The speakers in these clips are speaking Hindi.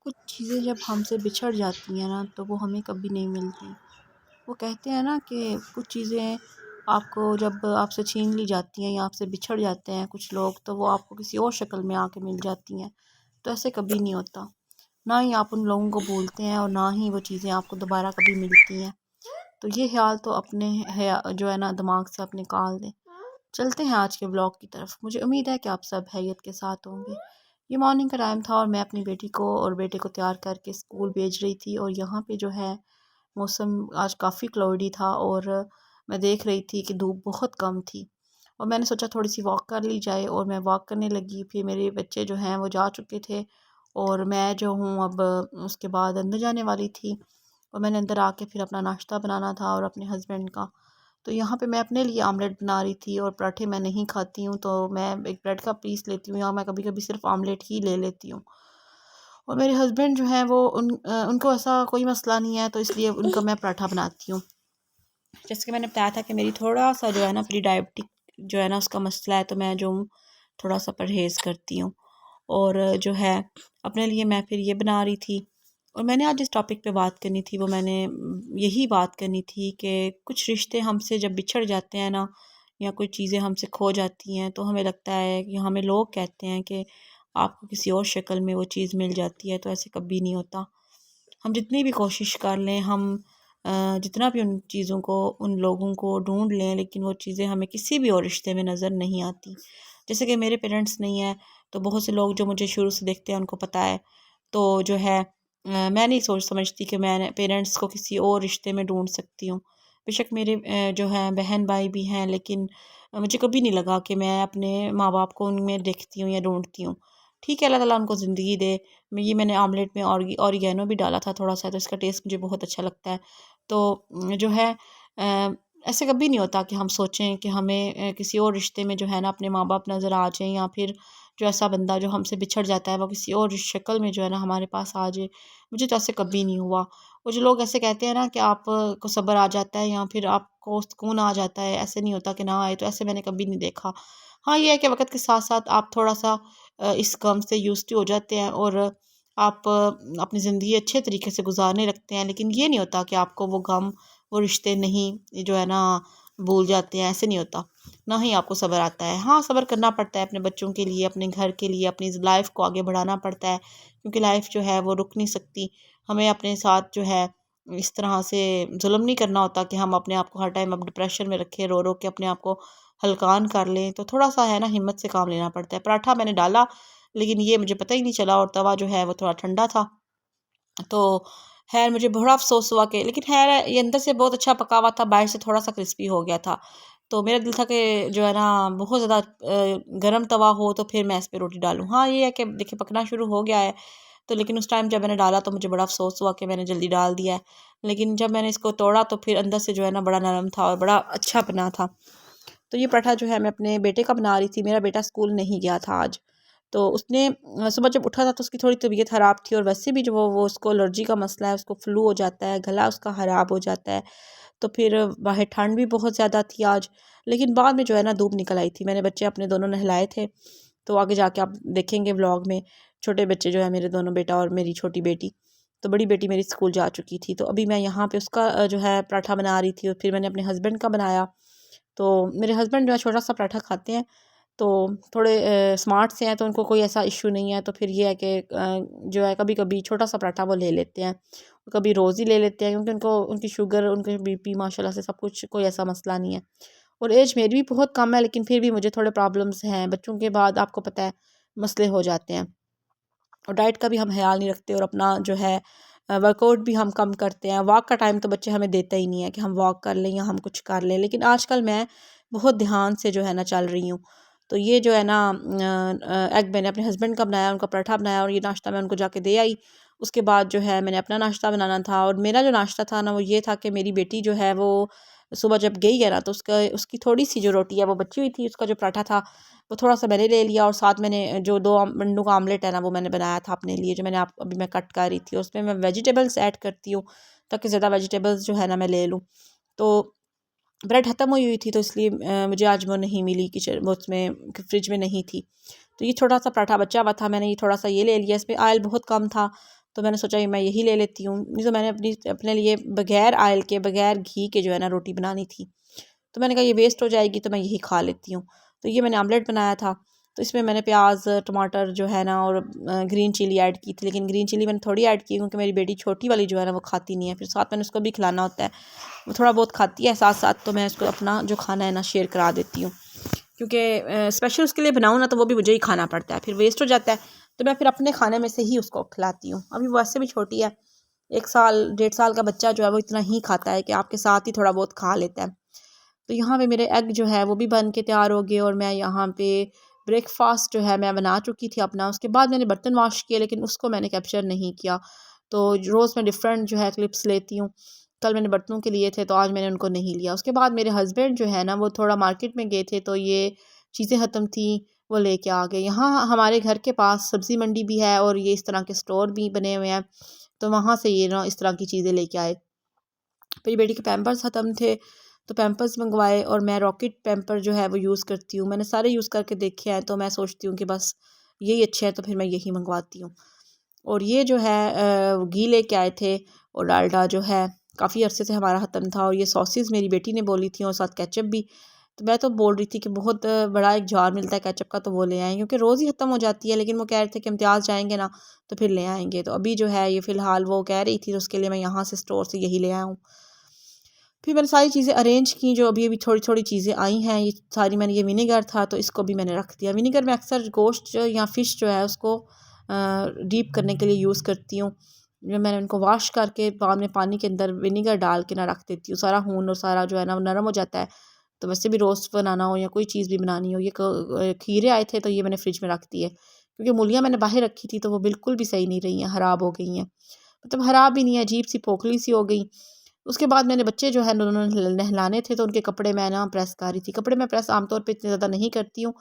कुछ चीज़ें जब हमसे बिछड़ जाती हैं ना तो वो हमें कभी नहीं मिलती। वो कहते हैं ना कि कुछ चीज़ें आपको जब आपसे छीन ली जाती हैं या आपसे बिछड़ जाते हैं कुछ लोग, तो वो आपको किसी और शक्ल में आके मिल जाती हैं। तो ऐसे कभी नहीं होता। ना ही आप उन लोगों को भूलते हैं और ना ही वो चीज़ें आपको दोबारा कभी मिलती हैं। तो ये ख़्याल तो अपने जो है ना दिमाग से आप निकाल दें। चलते हैं आज के व्लॉग की तरफ। मुझे उम्मीद है कि आप सब खैरियत के साथ होंगे। ये मॉर्निंग का टाइम था और मैं अपनी बेटी को और बेटे को तैयार करके स्कूल भेज रही थी, और यहाँ पे जो है मौसम आज काफ़ी क्लाउडी था, और मैं देख रही थी कि धूप बहुत कम थी। और मैंने सोचा थोड़ी सी वॉक कर ली जाए, और मैं वॉक करने लगी। फिर मेरे बच्चे जो हैं वो जा चुके थे, और मैं जो हूँ अब उसके बाद अंदर जाने वाली थी। और मैंने अंदर आके फिर अपना नाश्ता बनाना था और अपने हस्बैंड का। तो यहाँ पे मैं अपने लिए आमलेट बना रही थी, और पराठे मैं नहीं खाती हूँ, तो मैं एक ब्रेड का पीस लेती हूँ, या मैं कभी कभी सिर्फ आमलेट ही ले लेती हूँ। और मेरे हस्बैंड जो हैं वो उनको ऐसा कोई मसला नहीं है, तो इसलिए उनका मैं पराठा बनाती हूँ। जैसे कि मैंने बताया था कि मेरी थोड़ा सा जो है ना प्री डायबिटिक जो है ना उसका मसला है, तो मैं जो हूँ थोड़ा सा परहेज़ करती हूँ। और जो है अपने लिए मैं फिर ये बना रही थी। और मैंने आज जिस टॉपिक पे बात करनी थी वो मैंने यही बात करनी थी कि कुछ रिश्ते हमसे जब बिछड़ जाते हैं ना, या कोई चीज़ें हमसे खो जाती हैं, तो हमें लगता है कि हमें लोग कहते हैं कि आपको किसी और शक्ल में वो चीज़ मिल जाती है, तो ऐसे कभी नहीं होता। हम जितनी भी कोशिश कर लें, हम जितना भी उन चीज़ों को उन लोगों को ढूंढ लें, लेकिन वो चीज़ें हमें किसी भी और रिश्ते में नज़र नहीं आती। जैसे कि मेरे पेरेंट्स नहीं है, तो बहुत से लोग जो मुझे शुरू से देखते हैं उनको पता है। तो जो है मैं नहीं सोच समझती कि मैं पेरेंट्स को किसी और रिश्ते में ढूंढ सकती हूँ। बेशक मेरे जो है बहन भाई भी हैं, लेकिन मुझे कभी नहीं लगा कि मैं अपने माँ बाप को उनमें देखती हूँ या ढूंढती हूँ। ठीक है, अल्लाह ताला उनको ज़िंदगी दे। मैंने ऑमलेट में ऑरिगेनो भी डाला था थोड़ा सा, तो इसका टेस्ट मुझे बहुत अच्छा लगता है। तो जो है अ, ऐसे कभी नहीं होता कि हम सोचें कि हमें किसी और रिश्ते में जो है ना अपने माँ बाप नज़र आ जाएँ, या फिर जो ऐसा बंदा जो हमसे बिछड़ जाता है वो किसी और शक्ल में जो है ना हमारे पास आ जाए। मुझे तो ऐसे कभी नहीं हुआ। और जो लोग ऐसे कहते हैं ना कि आप को सब्र आ जाता है या फिर आपको सुकून आ जाता है, ऐसे नहीं होता कि ना आए, तो ऐसे मैंने कभी नहीं देखा। हाँ, ये है कि वक़्त के साथ-साथ आप थोड़ा-सा इस गम से यूज़्ड टू हो जाते हैं, और आप अपनी ज़िंदगी अच्छे तरीके से गुज़ारने लगते हैं। लेकिन ये नहीं होता कि आपको वो गम, वो रिश्ते नहीं जो है ना भूल जाते हैं, ऐसे नहीं होता। ना ही आपको सब्र आता है। हाँ, सब्र करना पड़ता है अपने बच्चों के लिए, अपने घर के लिए, अपनी लाइफ़ को आगे बढ़ाना पड़ता है, क्योंकि लाइफ़ जो है वो रुक नहीं सकती। हमें अपने साथ जो है इस तरह से ज़ुल्म नहीं करना होता कि हम अपने आप को हर टाइम अब डिप्रेशन में रखें, रो-रो के अपने आप को हलकान कर लें। तो थोड़ा-सा है ना हिम्मत से काम लेना पड़ता है। पराठा मैंने डाला, लेकिन ये मुझे पता ही नहीं चला, और तवा जो है वो थोड़ा ठंडा था। तो ख़ैर मुझे बड़ा अफ़सोस हुआ कि, लेकिन ख़ैर ये अंदर से बहुत अच्छा पका हुआ था, बाहर से थोड़ा-सा क्रिस्पी हो गया था। तो मेरा दिल था कि जो है ना बहुत ज़्यादा गरम तवा हो तो फिर मैं इस पे रोटी डालूँ। हाँ, ये है कि देखिए पकना शुरू हो गया है। तो लेकिन उस टाइम जब मैंने डाला तो मुझे बड़ा अफ़सोस हुआ कि मैंने जल्दी डाल दिया है। लेकिन जब मैंने इसको तोड़ा तो फिर अंदर से जो है ना बड़ा नरम था और बड़ा अच्छा बना था। तो ये पराठा जो है मैं अपने बेटे का बना रही थी। मेरा बेटा स्कूल नहीं गया था आज। तो उसने सुबह जब उठा था तो उसकी थोड़ी तबीयत ख़राब थी, और वैसे भी जो वो उसको एलर्जी का मसला है, उसको फ्लू हो जाता है, गला उसका ख़राब हो जाता है। तो फिर बाहर ठंड भी बहुत ज़्यादा थी आज। लेकिन बाद में जो है ना धूप निकल आई थी। मैंने बच्चे अपने दोनों नहलाए थे। तो आगे जाके आप देखेंगे व्लॉग में, छोटे बच्चे जो है मेरे दोनों बेटा और मेरी छोटी बेटी। तो बड़ी बेटी मेरी स्कूल जा चुकी थी। तो अभी मैं यहाँ पे उसका जो है पराठा बना रही थी, और फिर मैंने अपने हस्बैंड का बनाया। तो मेरे हस्बैंड जो है छोटा-सा पराठा खाते हैं, तो थोड़े स्मार्ट से हैं, तो उनको कोई ऐसा इश्यू नहीं है। तो फिर ये है कि जो है कभी-कभी छोटा-सा पराठा वो ले लेते हैं, कभी रोज़ ही ले लेते हैं, क्योंकि उनको उनकी शुगर, उनके बीपी माशाल्लाह से सब कुछ, कोई ऐसा मसला नहीं है। और एज मेरी भी बहुत कम है, लेकिन फिर भी मुझे थोड़े प्रॉब्लम्स हैं। बच्चों के बाद आपको पता है मसले हो जाते हैं। और डाइट का भी हम ख़्याल नहीं रखते, और अपना जो है वर्कआउट भी हम कम करते हैं। वॉक का टाइम तो बच्चे हमें देते ही नहीं है कि हम वॉक कर लें या हम कुछ कर लें। लेकिन आजकल मैं बहुत ध्यान से जो है ना चल रही हूँ। तो ये जो है ना एग मैंने अपने हस्बैंड का बनाया, उनका पराठा बनाया, और ये नाश्ता मैं उनको जाके दे आई। उसके बाद जो है मैंने अपना नाश्ता बनाना था, और मेरा जो नाश्ता था ना वो ये था कि मेरी बेटी जो है वो सुबह जब गई है ना, तो उसकी थोड़ी-सी जो रोटी है वो बची हुई थी। उसका जो पराठा था वो थोड़ा-सा मैंने ले लिया, और साथ मैंने जो 2 अंडों का ऑमलेट है ना वो मैंने बनाया था अपने लिए, जो मैंने आप अभी मैं कट कर रही थी। उसमें मैं वेजिटेबल्स ऐड करती हूँ ताकि ज़्यादा वेजिटेबल्स जो है ना मैं ले लूँ। तो ब्रेड ख़त्म हुई हुई थी, तो इसलिए मुझे आज वो नहीं मिली, किचन वो उसमें फ्रिज में नहीं थी। तो ये छोटा-सा पराठा बचा हुआ था, मैंने ये थोड़ा-सा ये ले लिया। इसमें ऑयल बहुत कम था, तो मैंने सोचा मैं यही ले लेती हूँ। नहीं तो मैंने अपने लिए बग़ैर ऑयल के, बग़ैर घी के जो है ना रोटी बनानी थी। तो मैंने कहा ये वेस्ट हो जाएगी तो मैं यही खा लेती हूँ। तो ये मैंने आमलेट बनाया था। तो इसमें मैंने प्याज, टमाटर जो है ना और ग्रीन चिली ऐड की थी, लेकिन ग्रीन चिली मैंने थोड़ी ऐड की क्योंकि मेरी बेटी छोटी वाली जो है ना वो खाती नहीं है, फिर साथ मैंने उसको भी खिलाना होता है। वो थोड़ा बहुत खाती है साथ साथ, तो मैं उसको अपना जो खाना है ना शेयर करा देती हूँ, क्योंकि स्पेशल उसके लिए बनाऊँ ना तो वो भी मुझे ही खाना पड़ता है, फिर वेस्ट हो जाता है। तो मैं फिर अपने खाने में से ही उसको खिलाती हूँ। अभी वो वैसे भी छोटी है, 1 साल 1.5 साल का बच्चा जो है वो इतना ही खाता है कि आपके साथ ही थोड़ा बहुत खा लेता है। तो यहाँ पे मेरे एग जो है वो भी बन के तैयार हो गए और मैं यहाँ पे ब्रेकफास्ट जो है मैं बना चुकी थी अपना। उसके बाद मैंने बर्तन वॉश किए, लेकिन उसको मैंने कैप्चर नहीं किया। तो रोज़ मैं डिफरेंट जो है क्लिप्स लेती हूँ। कल मैंने बर्तनों के लिए थे तो आज मैंने उनको नहीं लिया। उसके बाद मेरे हस्बैंड जो है ना वो थोड़ा मार्केट में गए थे, तो ये चीज़ें ख़त्म थी, वो लेके आ गए। यहाँ हमारे घर के पास सब्ज़ी मंडी भी है और ये इस तरह के स्टोर भी बने हुए हैं, तो वहाँ से ये ना इस तरह की चीज़ें लेके आए। मेरी बेटी के पैम्पर्स ख़त्म थे तो पैम्पर्स मंगवाए, और मैं रॉकेट पैम्पर जो है वो यूज़ करती हूँ। मैंने सारे यूज़ करके देखे हैं तो मैं सोचती हूँ कि बस यही अच्छे हैं, तो फिर मैं यही मंगवाती हूँ। और ये जो है घी लेके आए थे और डालडा जो है काफ़ी अरसे से हमारा ख़त्म था, और ये सॉसेस मेरी बेटी ने बोली थी और साथ केचप भी। तो मैं तो बोल रही थी कि बहुत बड़ा एक जार मिलता है केचप का, तो वो ले आएँ क्योंकि रोज़ ही ख़त्म हो जाती है। लेकिन वो कह रहे थे कि इम्तियाज़ जाएँगे ना तो फिर ले आएँगे। तो अभी जो है ये फ़िलहाल वो कह रही थी, तो उसके लिए मैं यहाँ से स्टोर से यही ले आया हूँ। फिर मैंने सारी चीज़ें अरेंज की, जो अभी-अभी थोड़ी-थोड़ी चीज़ें आई हैं, ये सारी मैंने, ये विनेगर था तो इसको भी मैंने रख दिया। विनेगर में अक्सर गोश्त जो या फ़िश जो है उसको डीप करने के लिए यूज़ करती हूँ। जो मैंने उनको वॉश करके बाद में पानी के अंदर विनेगर डाल के ना रख देती हूँ। सारा खून और सारा जो है ना वो नरम हो जाता है। तो वैसे भी रोस्ट बनाना हो या कोई चीज़ भी बनानी हो, ये खीरे आए थे तो ये मैंने फ्रिज में रख दिए, क्योंकि मूलियाँ मैंने बाहर रखी थी तो वो बिल्कुल भी सही नहीं रही हैं, ख़राब हो गई हैं। मतलब ख़राब भी नहीं है, अजीब सी पोखली सी हो गई। उसके बाद मैंने बच्चे जो है ना उन्होंने नहलाने थे, तो उनके कपड़े मैं ना प्रेस कर रही थी। कपड़े मैं प्रेस आमतौर पे इतने ज़्यादा नहीं करती हूँ,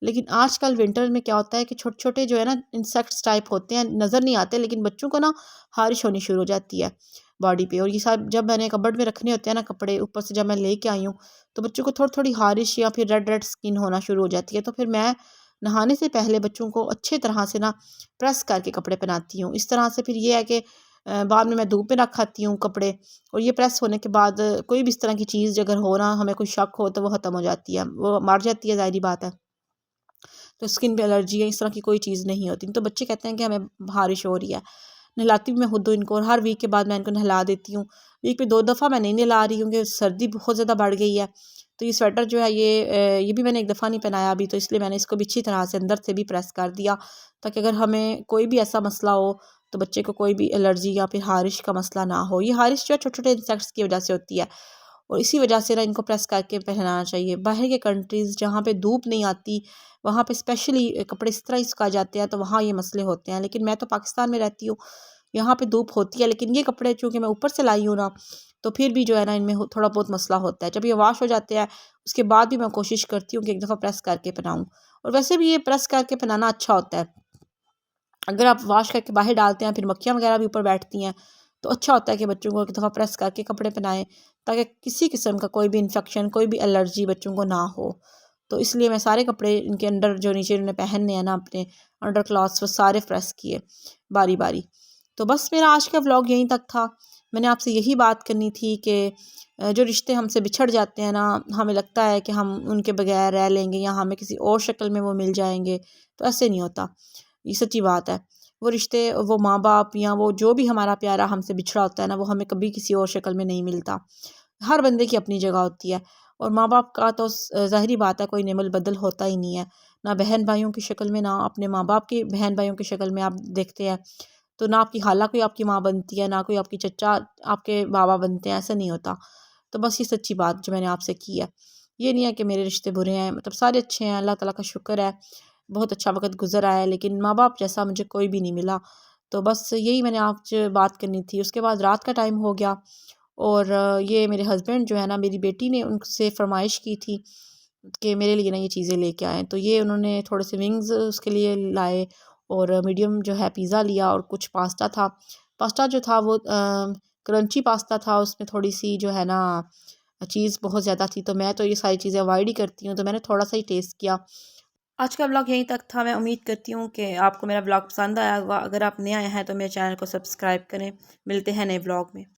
लेकिन आजकल विंटर में क्या होता है कि छोटे-छोटे जो है ना इंसेक्ट्स टाइप होते हैं, नज़र नहीं आते, लेकिन बच्चों को ना ख़ारिश होनी शुरू हो जाती है बॉडी पे। और ये सब जब मैंने कबर्ड में रखने होते हैं ना कपड़े, ऊपर से जब मैं लेके आई हूँ, तो बच्चों को थोड़ी-थोड़ी ख़ारिश या फिर रेड-रेड स्किन होना शुरू हो जाती है। तो फिर मैं नहाने से पहले बच्चों को अच्छे तरह से ना प्रेस करके कपड़े पहनाती हूँ। इस तरह से फिर ये है कि बाद में मैं धूप में रख आती हूँ कपड़े, और ये प्रेस होने के बाद कोई भी इस तरह की चीज़ अगर हो ना, हमें कोई शक हो तो वो ख़त्म हो जाती है, वो मर जाती है, ज़ाहिर-सी बात है। तो स्किन पे एलर्जी है, इस तरह की कोई चीज़ नहीं होती। तो बच्चे कहते हैं कि हमें ख़ारिश हो रही है। नहलाती भी मैं खुद हूँ इनको, और हर वीक के बाद मैं इनको नहला देती हूँ। वीक में 2 दफ़ा मैं नहीं नहला रही हूँ क्योंकि सर्दी बहुत ज़्यादा बढ़ गई है। तो ये स्वेटर जो है ये भी मैंने 1 दफ़ा नहीं पहनाया अभी, तो इसलिए मैंने इसको भी अच्छी तरह से अंदर से भी प्रेस कर दिया, ताकि अगर हमें कोई भी ऐसा मसला हो तो बच्चे को कोई भी एलर्जी या फिर ख़ारिश का मसला ना हो। ये ख़ारिश जो है छोटे-छोटे इंसेक्ट्स की वज़ह से होती है, और इसी वजह से ना इनको प्रेस करके पहनाना चाहिए। बाहर के कंट्रीज़ जहाँ पे धूप नहीं आती, वहाँ पे स्पेशली कपड़े इस तरह ही सुखाए जाते हैं, तो वहाँ ये मसले होते हैं। लेकिन मैं तो पाकिस्तान में रहती हूँ, यहाँ पे धूप होती है, लेकिन ये कपड़े चूँकि मैं ऊपर से लाई हूँ ना, तो फिर भी जो है ना इनमें थोड़ा बहुत मसला होता है। जब ये वॉश हो जाते हैं, उसके बाद भी मैं कोशिश करती हूँ कि 1 दफ़ा प्रेस करके पहनाऊँ, और वैसे भी ये प्रेस करके पहनाना अच्छा होता है। अगर आप वॉश करके बाहर डालते हैं, फिर मक्खियाँ वगैरह भी ऊपर बैठती हैं, तो अच्छा होता है कि बच्चों को एक दफ़ा प्रेस करके कपड़े पहनाएँ, ताकि किसी किस्म का कोई भी इन्फेक्शन, कोई भी एलर्जी बच्चों को ना हो। तो इसलिए मैं सारे कपड़े इनके अंडर जो नीचे इन्होंने पहनने हैं ना अपने अंडर क्लॉथ्स, वो सारे प्रेस किए बारी-बारी। तो बस मेरा आज का व्लॉग यहीं तक था। मैंने आपसे यही बात करनी थी कि जो रिश्ते हमसे बिछड़ जाते हैं ना, हमें लगता है कि हम उनके बगैर रह लेंगे या हमें किसी और शक्ल में वो मिल जाएँगे, तो ऐसे नहीं होता। ये सच्ची बात है। वो रिश्ते, वो माँ-बाप या वो जो भी हमारा प्यारा हमसे बिछड़ा होता है ना, वो हमें कभी किसी और शक्ल में नहीं मिलता। हर बंदे की अपनी जगह होती है, और माँ-बाप का तो ज़ाहिरी बात है कोई नेमल-बदल होता ही नहीं है। ना बहन-भाइयों की शक्ल में, ना अपने माँ-बाप की बहन-भाइयों की शक्ल में आप देखते हैं, तो ना आपकी खाला कोई आपकी माँ बनती है, ना कोई आपकी चच्चा आपके बाबा बनते हैं, ऐसा नहीं होता। तो बस ये सच्ची बात जो मैंने आपसे की है। ये नहीं है कि मेरे रिश्ते बुरे हैं, मतलब सारे अच्छे हैं, अल्लाह ताला का शुक्र है। बहुत अच्छा वक़्त गुज़र आया है, लेकिन माँ-बाप जैसा मुझे कोई भी नहीं मिला। तो बस यही मैंने आपसे बात करनी थी। उसके बाद रात का टाइम हो गया, और ये मेरे हस्बैंड जो है ना, मेरी बेटी ने उनसे फ़रमाइश की थी कि मेरे लिए ना ये चीज़ें लेके आएँ। तो ये उन्होंने थोड़े से विंग्स उसके लिए लाए, और मीडियम जो है पिज़्ज़ा लिया, और कुछ पास्ता था। पास्ता जो था वो क्रंची पास्ता था, उसमें थोड़ी-सी जो है ना चीज़ बहुत ज़्यादा थी, तो मैं तो ये सारी चीज़ें अवॉइड ही करती हूँ, तो मैंने थोड़ा-सा ही टेस्ट किया। आज का व्लॉग यहीं तक था। मैं उम्मीद करती हूँ कि आपको मेरा व्लॉग पसंद आया होगा। अगर आप नए आए हैं तो मेरे चैनल को सब्सक्राइब करें। मिलते हैं नए व्लॉग में।